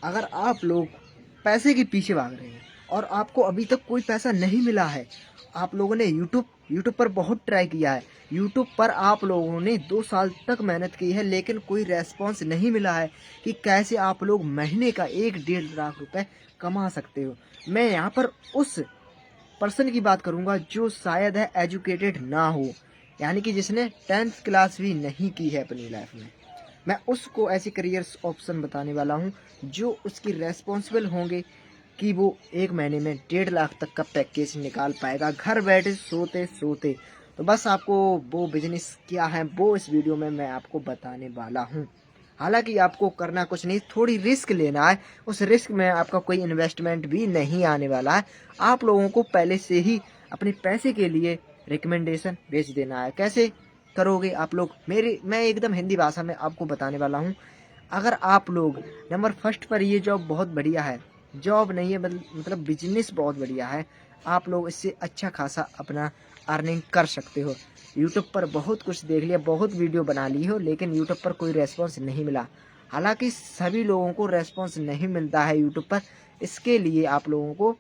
अगर आप लोग पैसे के पीछे भाग रहे हैं और आपको अभी तक कोई पैसा नहीं मिला है, आप लोगों ने यूट्यूब पर बहुत ट्राई किया है, यूट्यूब पर आप लोगों ने 2 साल तक मेहनत की है, लेकिन कोई रेस्पॉन्स नहीं मिला है कि कैसे आप लोग महीने का 1-1.5 लाख रुपए कमा सकते हो। मैं यहाँ पर उस पर्सन की बात करूँगा जो शायद है एजुकेटेड ना हो, यानी कि जिसने 10th क्लास भी नहीं की है अपनी लाइफ में। मैं उसको ऐसे करियर्स ऑप्शन बताने वाला हूँ जो उसकी रेस्पॉन्सिबल होंगे कि वो 1 महीने में 1.5 लाख तक का पैकेज निकाल पाएगा घर बैठे सोते सोते। तो बस आपको वो बिजनेस क्या है वो इस वीडियो में मैं आपको बताने वाला हूँ। हालांकि आपको करना कुछ नहीं, थोड़ी रिस्क लेना है। उस रिस्क में आपका कोई इन्वेस्टमेंट भी नहीं आने वाला है। आप लोगों को पहले से ही अपने पैसे के लिए रिकमेंडेशन भेज देना है। कैसे करोगे आप लोग, मैं एकदम हिंदी भाषा में आपको बताने वाला हूँ। अगर आप लोग नंबर फर्स्ट पर, ये जॉब बहुत बढ़िया है, जॉब नहीं है मतलब बिजनेस बहुत बढ़िया है। आप लोग इससे अच्छा खासा अपना अर्निंग कर सकते हो। यूट्यूब पर बहुत कुछ देख लिया, बहुत वीडियो बना ली हो, लेकिन यूट्यूब पर कोई रेस्पॉन्स नहीं मिला। हालांकि सभी लोगों को रेस्पॉन्स नहीं मिलता है यूट्यूब पर। इसके लिए आप लोगों को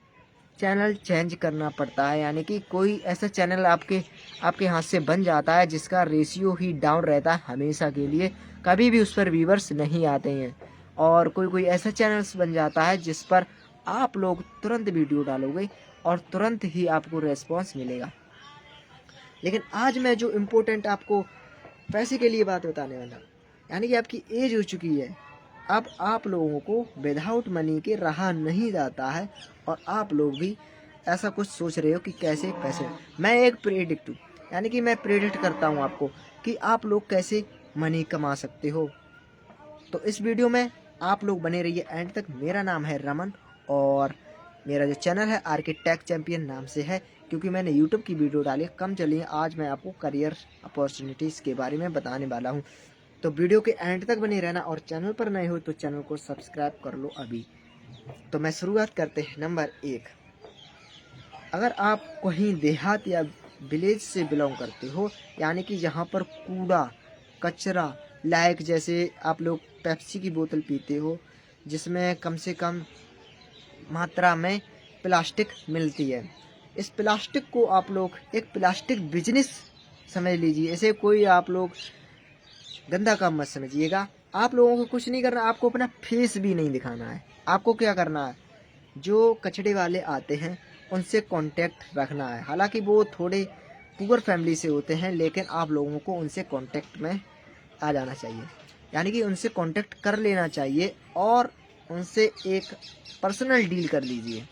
चैनल चेंज करना पड़ता है, यानी कि कोई ऐसा चैनल आपके हाथ से बन जाता है जिसका रेशियो ही डाउन रहता है हमेशा के लिए, कभी भी उस पर व्यूवर्स नहीं आते हैं। और कोई कोई ऐसा चैनल्स बन जाता है जिस पर आप लोग तुरंत वीडियो डालोगे और तुरंत ही आपको रेस्पॉन्स मिलेगा। लेकिन आज मैं जो इम्पोर्टेंट आपको पैसे के लिए बात बताने वाला, यानी कि आपकी एज हो चुकी है, अब आप लोगों को विदाउट मनी के रहा नहीं जाता है। और आप लोग भी ऐसा कुछ सोच रहे हो कि कैसे पैसे, मैं एक प्रेडिक्ट हूँ, यानी कि मैं प्रेडिक्ट करता हूँ आपको कि आप लोग कैसे मनी कमा सकते हो। तो इस वीडियो में आप लोग बने रहिए एंड तक। मेरा नाम है रमन और मेरा जो चैनल है आर के टेक चैंपियन नाम से है, क्योंकि मैंने यूट्यूब की वीडियो डाली कम चली है। आज मैं आपको करियर अपॉर्चुनिटीज़ के बारे में बताने वाला हूँ। तो वीडियो के एंड तक बने रहना और चैनल पर नए हो तो चैनल को सब्सक्राइब कर लो अभी। तो मैं शुरुआत करते हैं। नंबर 1, अगर आप कहीं देहात या विलेज से बिलोंग करते हो, यानी कि जहाँ पर कूड़ा कचरा लायक, जैसे आप लोग पेप्सी की बोतल पीते हो जिसमें कम से कम मात्रा में प्लास्टिक मिलती है, इस प्लास्टिक को आप लोग एक प्लास्टिक बिजनेस समझ लीजिए। ऐसे कोई आप लोग गंदा काम मत समझिएगा। आप लोगों को कुछ नहीं करना, आपको अपना फेस भी नहीं दिखाना है। आपको क्या करना है, जो कचड़े वाले आते हैं उनसे कांटेक्ट रखना है। हालांकि वो थोड़े पुअर फैमिली से होते हैं, लेकिन आप लोगों को उनसे कांटेक्ट में आ जाना चाहिए, यानी कि उनसे कांटेक्ट कर लेना चाहिए और उनसे एक पर्सनल डील कर लीजिए।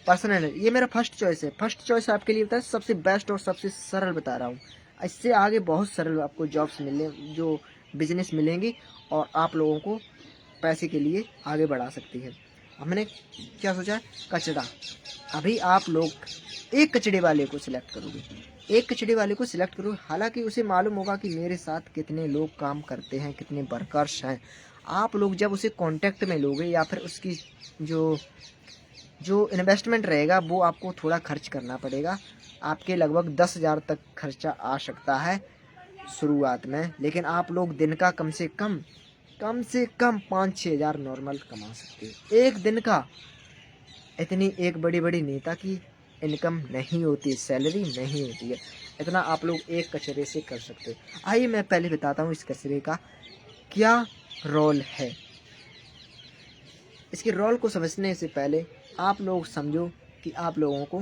पर्सनल, ये मेरा फर्स्ट चॉइस है। फर्स्ट चॉइस आपके लिए होता है सबसे बेस्ट और सबसे सरल बता रहा हूँ। इससे आगे बहुत सरल आपको जॉब्स मिलने, जो बिजनेस मिलेंगी और आप लोगों को पैसे के लिए आगे बढ़ा सकती है। हमने क्या सोचा, कचरा। अभी आप लोग एक कचड़े वाले को सिलेक्ट करोगे, एक कचड़े वाले को सिलेक्ट करोगे। हालांकि उसे मालूम होगा कि मेरे साथ कितने लोग काम करते हैं, कितने वर्कर्स हैं। आप लोग जब उसे कांटेक्ट में लोगे या फिर उसकी जो जो इन्वेस्टमेंट रहेगा वो आपको थोड़ा खर्च करना पड़ेगा। आपके लगभग 10,000 तक खर्चा आ सकता है शुरुआत में, लेकिन आप लोग दिन का कम से कम 5-6 हज़ार नॉर्मल कमा सकते हो एक दिन का। इतनी एक बड़ी बड़ी नेता की इनकम नहीं होती, सैलरी नहीं होती है, इतना आप लोग एक कचरे से कर सकते हो। आइए मैं पहले बताता हूँ इस कचरे का क्या रोल है। इसके रोल को समझने से पहले आप लोग समझो कि आप लोगों को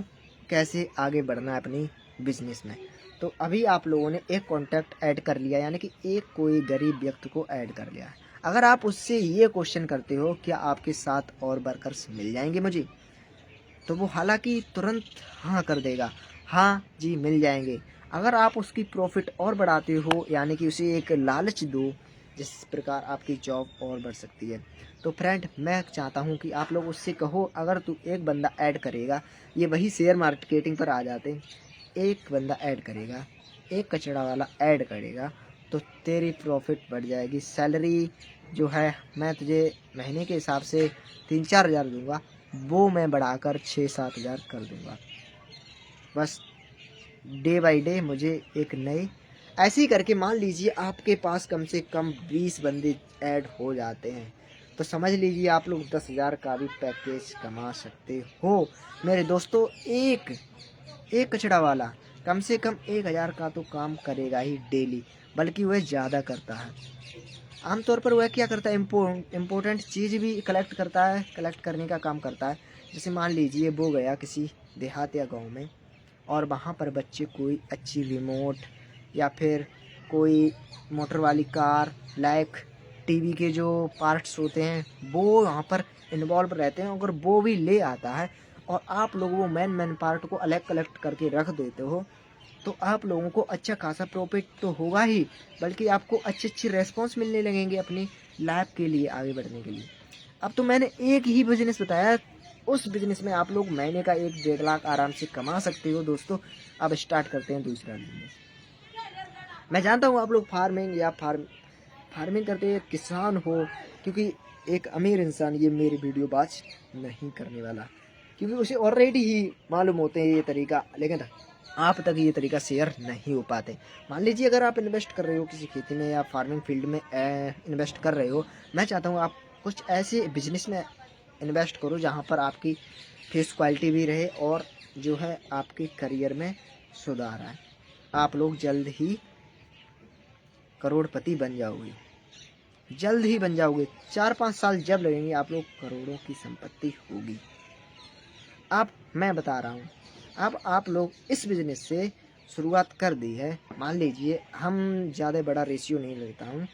कैसे आगे बढ़ना है अपनी बिजनेस में। तो अभी आप लोगों ने एक कॉन्टैक्ट ऐड कर लिया, यानी कि एक कोई गरीब व्यक्ति को ऐड कर लिया है। अगर आप उससे ये क्वेश्चन करते हो क्या आपके साथ और वर्कर्स मिल जाएंगे मुझे, तो वो हालांकि तुरंत हाँ कर देगा, हाँ जी मिल जाएंगे। अगर आप उसकी प्रॉफिट और बढ़ाते हो, यानी कि उसे एक लालच दो जिस प्रकार आपकी जॉब और बढ़ सकती है। तो फ्रेंड, मैं चाहता हूँ कि आप लोग उससे कहो अगर तू एक बंदा ऐड करेगा, ये वही शेयर मार्केटिंग पर आ जाते हैं, एक बंदा ऐड करेगा, एक कचड़ा वाला ऐड करेगा तो तेरी प्रॉफिट बढ़ जाएगी। सैलरी जो है मैं तुझे महीने के हिसाब से 3-4 हज़ार दूंगा, वो मैं बढ़ाकर 6-7 हज़ार कर दूंगा। बस डे बाय डे मुझे एक नए, ऐसे ही करके मान लीजिए आपके पास कम से कम 20 बंदे ऐड हो जाते हैं, तो समझ लीजिए आप लोग 10,000 का भी पैकेज कमा सकते हो मेरे दोस्तों। एक एक कचड़ा वाला कम से कम 1,000 का तो काम करेगा ही डेली, बल्कि वह ज़्यादा करता है। आमतौर पर वह क्या करता है, इम्पोर्टेंट चीज़ भी कलेक्ट करता है, कलेक्ट करने का काम करता है। जैसे मान लीजिए वो गया किसी देहात या गांव में, और वहाँ पर बच्चे कोई अच्छी रिमोट या फिर कोई मोटर वाली कार, लाइक टीवी के जो पार्ट्स होते हैं वो वहाँ पर इन्वॉल्व रहते हैं। अगर वो भी ले आता है और आप लोग वो मेन पार्ट को अलग कलेक्ट करके रख देते हो, तो आप लोगों को अच्छा खासा प्रॉफिट तो होगा ही, बल्कि आपको अच्छे रेस्पॉन्स मिलने लगेंगे अपनी लाइफ के लिए, आगे बढ़ने के लिए। अब तो मैंने एक ही बिजनेस बताया, उस बिजनेस में आप लोग महीने का 1-1.5 लाख आराम से कमा सकते हो दोस्तों। अब स्टार्ट करते हैं दूसरा बिजनेस। मैं जानता हूँ आप लोग फार्मिंग या फार्मिंग करते हैं, किसान हो, क्योंकि एक अमीर इंसान ये मेरी वीडियो वॉच नहीं करने वाला, क्योंकि उसे ऑलरेडी ही मालूम होते हैं ये तरीका, लेकिन आप तक ये तरीका शेयर नहीं हो पाते। मान लीजिए अगर आप इन्वेस्ट कर रहे हो किसी खेती में या फार्मिंग फील्ड में इन्वेस्ट कर रहे हो, मैं चाहता हूँ आप कुछ ऐसे बिजनेस में इन्वेस्ट करो जहाँ पर आपकी फेस क्वालिटी भी रहे और जो है आपके करियर में सुधार आए। आप लोग जल्द ही करोड़पति बन जाओगे, जल्द ही बन जाओगे। 4-5 साल जब लगेंगे आप लोग करोड़ों की संपत्ति होगी। मैं बता रहा हूँ, अब आप लोग इस बिजनेस से शुरुआत कर दी है। मान लीजिए हम ज़्यादा बड़ा रेशियो नहीं लेता हूँ,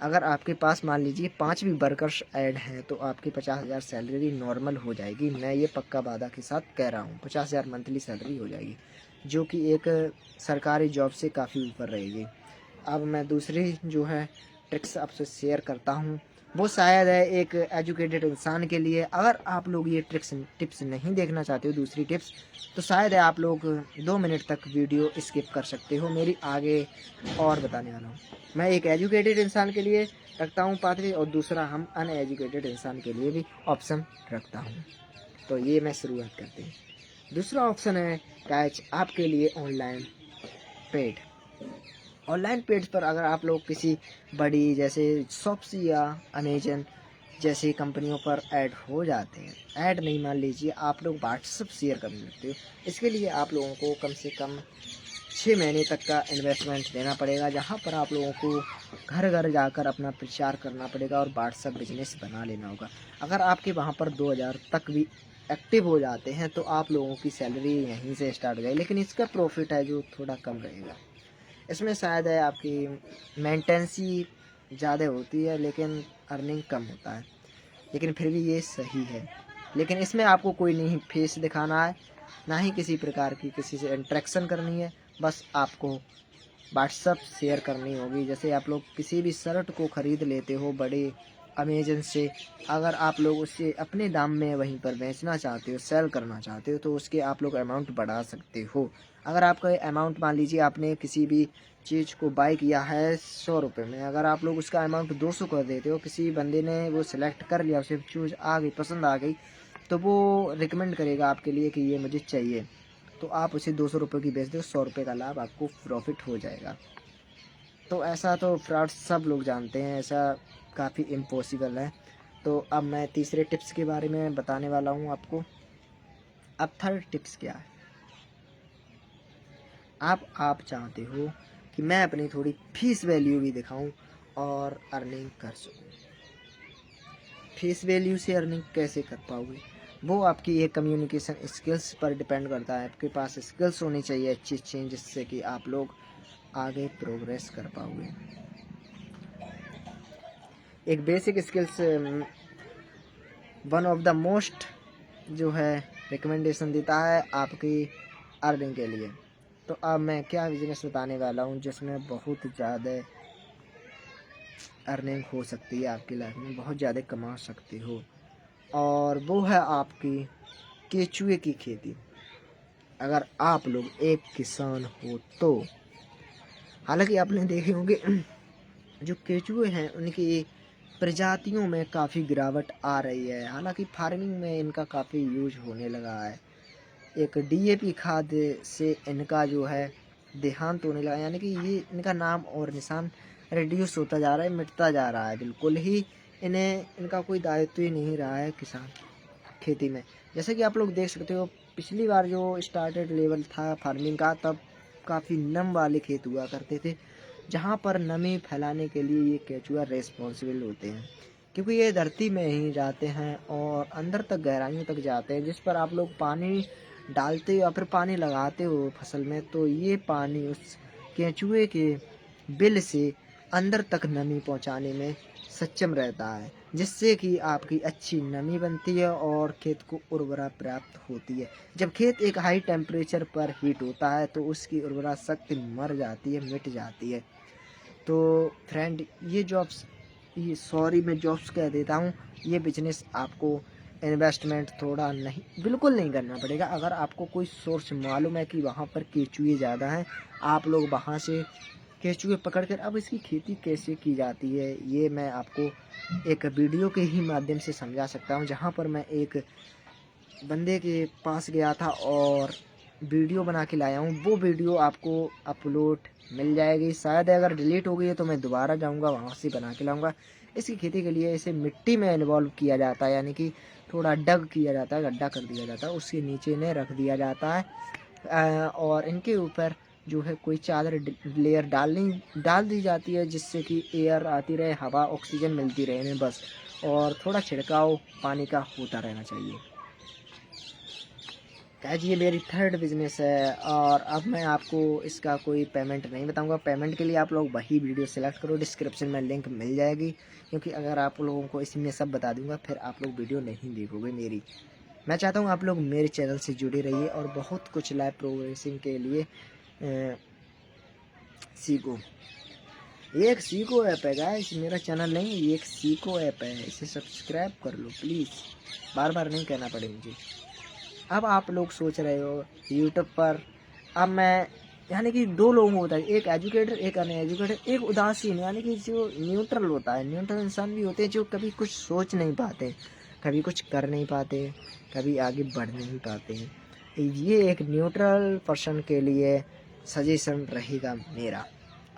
अगर आपके पास मान लीजिए 5 भी वर्कर्स ऐड हैं तो आपकी 50,000 सैलरी नॉर्मल हो जाएगी। मैं ये पक्का वादा के साथ कह रहा हूँ, 50,000 मंथली सैलरी हो जाएगी, जो कि एक सरकारी जॉब से काफ़ी ऊपर रहेगी। अब मैं दूसरी जो है ट्रिक्स आपसे शेयर करता हूँ, वो शायद है एक एजुकेटेड इंसान के लिए। अगर आप लोग ये टिप्स नहीं देखना चाहते हो दूसरी टिप्स, तो शायद है आप लोग 2 मिनट तक वीडियो स्किप कर सकते हो, मेरी आगे और बताने वाला हूँ। मैं एक एजुकेटेड इंसान के लिए रखता हूँ पाथवे, और दूसरा हम अनएजुकेटेड इंसान के लिए भी ऑप्शन रखता हूँ। तो ये मैं शुरुआत करते हैं। दूसरा ऑप्शन है कैच आपके लिए पेड ऑनलाइन पेज पर अगर आप लोग किसी बड़ी जैसे शॉप्सी या अमेजन जैसी कंपनियों पर ऐड हो जाते हैं, ऐड नहीं, मान लीजिए आप लोग व्हाट्सअप शेयर करने लगते हो, इसके लिए आप लोगों को कम से कम 6 महीने तक का इन्वेस्टमेंट देना पड़ेगा, जहां पर आप लोगों को घर घर जाकर अपना प्रचार करना पड़ेगा और व्हाट्सअप बिजनेस बना लेना होगा। अगर आपके वहां पर 2,000 तक भी एक्टिव हो जाते हैं तो आप लोगों की सैलरी यहीं से स्टार्ट हो जाएगी, लेकिन इसका प्रॉफिट है जो थोड़ा कम रहेगा। इसमें शायद है आपकी मेंटेनेंसी ज़्यादा होती है लेकिन अर्निंग कम होता है, लेकिन फिर भी ये सही है। लेकिन इसमें आपको कोई नहीं फेस दिखाना है, ना ही किसी प्रकार की किसी से इंटरेक्शन करनी है, बस आपको व्हाट्सअप शेयर करनी होगी। जैसे आप लोग किसी भी शर्ट को ख़रीद लेते हो बड़े अमेजन से, अगर आप लोग उसे अपने दाम में वहीं पर बेचना चाहते हो, सेल करना चाहते हो, तो उसके आप लोग अमाउंट बढ़ा सकते हो। अगर आपका अमाउंट मान लीजिए आपने किसी भी चीज़ को बाई किया है 100 रुपये में, अगर आप लोग उसका अमाउंट 200 कर देते हो, किसी बंदे ने वो सिलेक्ट कर लिया, उसे चीज़ आ गई, पसंद आ गई, तो वो रिकमेंड करेगा आपके लिए कि ये मुझे चाहिए, तो आप उसे 200 रुपये की बेच दो, 100 रुपये का लाभ आपको प्रॉफिट हो जाएगा। तो ऐसा तो फ्रॉड सब लोग जानते हैं, ऐसा काफ़ी इम्पॉसिबल है। तो अब मैं तीसरे टिप्स के बारे में बताने वाला हूँ आपको। अब थर्ड टिप्स क्या है, आप चाहते हो कि मैं अपनी थोड़ी फीस वैल्यू भी दिखाऊं और अर्निंग कर सकूं। फेस वैल्यू से अर्निंग कैसे कर पाओगे, वो आपकी एक कम्युनिकेशन स्किल्स पर डिपेंड करता है। आपके पास स्किल्स होनी चाहिए अच्छी अच्छी, जिससे कि आप लोग आगे प्रोग्रेस कर पाओगे। एक basic skills one of the most जो है रिकमेंडेशन देता है आपकी अर्निंग के लिए। तो अब मैं क्या बिजनेस बताने वाला हूँ जिसमें बहुत ज़्यादा अर्निंग हो सकती है, आपकी लाइफ में बहुत ज़्यादा कमा सकते हो, और वो है आपकी केचुए की खेती। अगर आप लोग एक किसान हो तो, हालांकि आपने देखे होंगे जो केचुए हैं उनकी प्रजातियों में काफ़ी गिरावट आ रही है। हालांकि फार्मिंग में इनका काफ़ी यूज होने लगा है। एक डीएपी खाद से इनका जो है देहांत होने लगा, यानी कि ये इनका नाम और निशान रिड्यूस होता जा रहा है, मिटता जा रहा है बिल्कुल ही। इनका कोई दायित्व ही नहीं रहा है किसान खेती में। जैसे कि आप लोग देख सकते हो, पिछली बार जो स्टार्टेड लेवल था फार्मिंग का, तब काफ़ी नम वाले खेत हुआ करते थे, जहाँ पर नमी फैलाने के लिए ये केचुआ रेस्पॉन्सिबल होते हैं, क्योंकि ये धरती में ही जाते हैं और अंदर तक गहराइयों तक जाते हैं, जिस पर आप लोग पानी डालते या फिर पानी लगाते हो फसल में, तो ये पानी उस केंचुए के बिल से अंदर तक नमी पहुंचाने में सक्षम रहता है, जिससे कि आपकी अच्छी नमी बनती है और खेत को उर्वरा प्राप्त होती है। जब खेत एक हाई टेम्परेचर पर हीट होता है तो उसकी उर्वरा शक्ति मर जाती है, मिट जाती है। तो फ्रेंड, मैं जॉब्स कह देता हूँ, ये बिजनेस आपको इन्वेस्टमेंट थोड़ा नहीं, बिल्कुल नहीं करना पड़ेगा। अगर आपको कोई सोर्स मालूम है कि वहाँ पर केचुए ज़्यादा हैं, आप लोग वहाँ से केचुए पकड़ कर, अब इसकी खेती कैसे की जाती है ये मैं आपको एक वीडियो के ही माध्यम से समझा सकता हूँ, जहाँ पर मैं एक बंदे के पास गया था और वीडियो बना के लाया हूँ। वो वीडियो आपको अपलोड मिल जाएगी, शायद अगर डिलीट हो गई है तो मैं दोबारा जाऊँगा वहाँ से बना के लाऊँगा। इसकी खेती के लिए इसे मिट्टी में इन्वॉल्व किया जाता है, यानी कि थोड़ा डग किया जाता है, गड्ढा कर दिया जाता है, उसके नीचे इन्हें रख दिया जाता है और इनके ऊपर जो है कोई चादर लेयर डाल दी जाती है, जिससे कि एयर आती रहे, हवा ऑक्सीजन मिलती रहे इन्हें बस, और थोड़ा छिड़काव पानी का होता रहना चाहिए। गाइस, ये मेरी थर्ड बिजनेस है और अब मैं आपको इसका कोई पेमेंट नहीं बताऊंगा। पेमेंट के लिए आप लोग वही वीडियो सेलेक्ट करो, डिस्क्रिप्शन में लिंक मिल जाएगी, क्योंकि अगर आप लोगों को इसमें सब बता दूंगा फिर आप लोग वीडियो नहीं देखोगे मेरी। मैं चाहता हूँ आप लोग मेरे चैनल से जुड़े रहिए और बहुत कुछ लाइव प्रोग्रेसिंग के लिए सीखो। ये एक सीखो ऐप है गाइस, मेरा चैनल नहीं, ये एक सीखो ऐप है, इसे सब्सक्राइब कर लो प्लीज़, बार बार नहीं कहना पड़े मुझे। अब आप लोग सोच रहे हो यूट्यूब पर, अब मैं यानी कि दो लोग होता है, एक एजुकेटर एक अनएजुकेटर, एक उदासीन, यानी कि जो न्यूट्रल होता है। न्यूट्रल इंसान भी होते हैं जो कभी कुछ सोच नहीं पाते, कभी कुछ कर नहीं पाते, कभी आगे बढ़ नहीं पाते हैं। ये एक न्यूट्रल पर्सन के लिए सजेशन रहेगा मेरा।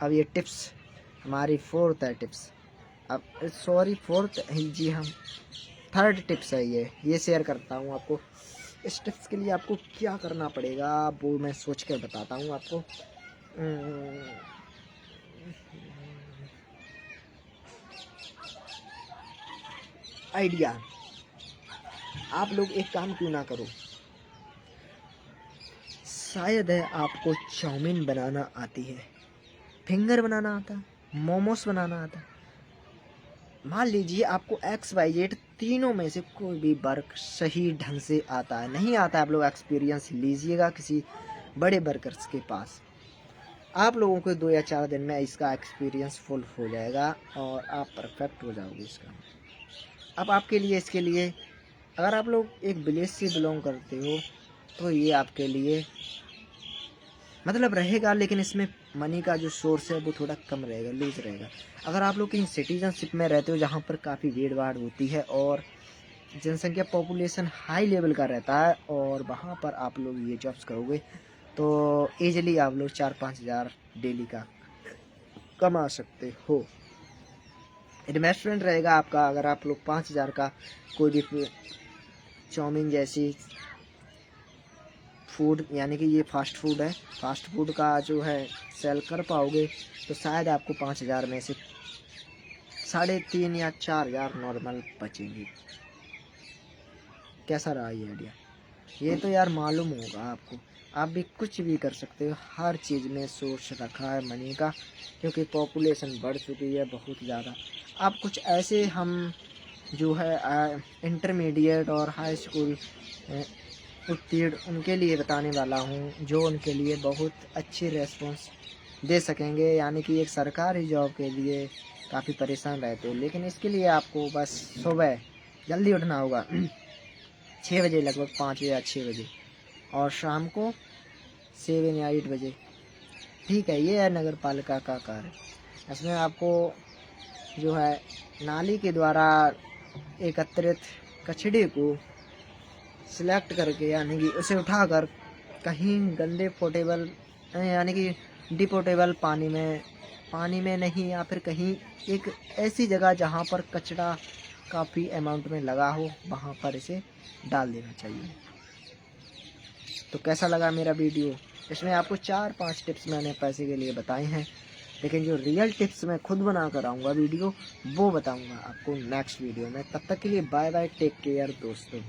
अब ये टिप्स हमारी फोर्थ है टिप्स, अब सॉरी फोर्थ, जी हम थर्ड टिप्स है ये शेयर करता हूँ आपको। इस टिप्स के लिए आपको क्या करना पड़ेगा वो मैं सोच कर बताता हूँ आपको। आइडिया, आप लोग एक काम क्यों ना करो, शायद है आपको चाउमीन बनाना आती है, फिंगर बनाना आता है, मोमोस बनाना आता है। मान लीजिए आपको XYZ तीनों में से कोई भी वर्क सही ढंग से आता है, नहीं आता है, आप लोग एक्सपीरियंस लीजिएगा किसी बड़े वर्कर्स के पास। आप लोगों को 2 या 4 दिन में इसका एक्सपीरियंस फुल हो जाएगा और आप परफेक्ट हो जाओगे इसका। अब आपके लिए, इसके लिए अगर आप लोग एक विलेज से बिलोंग करते हो तो ये आपके लिए मतलब रहेगा, लेकिन इसमें मनी का जो सोर्स है वो थोड़ा कम रहेगा, लूज रहेगा। अगर आप लोग कहीं सिटीजनशिप में रहते हो जहाँ पर काफ़ी भीड़ भाड़ होती है और जनसंख्या पॉपुलेशन हाई लेवल का रहता है और वहाँ पर आप लोग ये जॉब्स करोगे तो ईजिली आप लोग 4-5 हज़ार डेली का कमा सकते हो। इन्वेस्टमेंट रहेगा आपका, अगर आप लोग 5 हज़ार का कोई भी चाउमीन जैसी फूड, यानी कि ये फास्ट फूड है, फास्ट फूड का जो है सेल कर पाओगे तो शायद आपको 5 हज़ार में से 3.5 या 4 हज़ार नॉर्मल बचेंगे। कैसा रहा ये आइडिया? ये तो यार मालूम होगा आपको, आप भी कुछ भी कर सकते हो, हर चीज़ में सोर्स रखा है मनी का, क्योंकि पॉपुलेशन बढ़ चुकी है बहुत ज़्यादा। अब कुछ ऐसे हम जो है इंटरमीडिएट और हाई स्कूल उत्तीर्ण उनके लिए बताने वाला हूँ, जो उनके लिए बहुत अच्छी रेस्पॉन्स दे सकेंगे, यानी कि एक सरकारी जॉब के लिए काफ़ी परेशान रहते हो। लेकिन इसके लिए आपको बस सुबह जल्दी उठना होगा 6 बजे, लगभग 5 या 6 बजे, और शाम को 7 या 8 बजे। ठीक है, ये है नगर पालिका का कार्य। इसमें आपको जो है नाली के द्वारा एकत्रित कचड़े को सिलेक्ट करके, यानी कि उसे उठाकर कहीं गंदे पोर्टेबल यानी कि डिपोर्टेबल पानी में पानी में नहीं, या फिर कहीं एक ऐसी जगह जहाँ पर कचरा काफ़ी अमाउंट में लगा हो, वहाँ पर इसे डाल देना चाहिए। तो कैसा लगा मेरा वीडियो? इसमें आपको 4-5 टिप्स मैंने पैसे के लिए बताए हैं, लेकिन जो रियल टिप्स मैं खुद बना कर आऊँगा वीडियो, वो बताऊँगा आपको नेक्स्ट वीडियो में। तब तक के लिए बाय बाय, टेक केयर दोस्तों।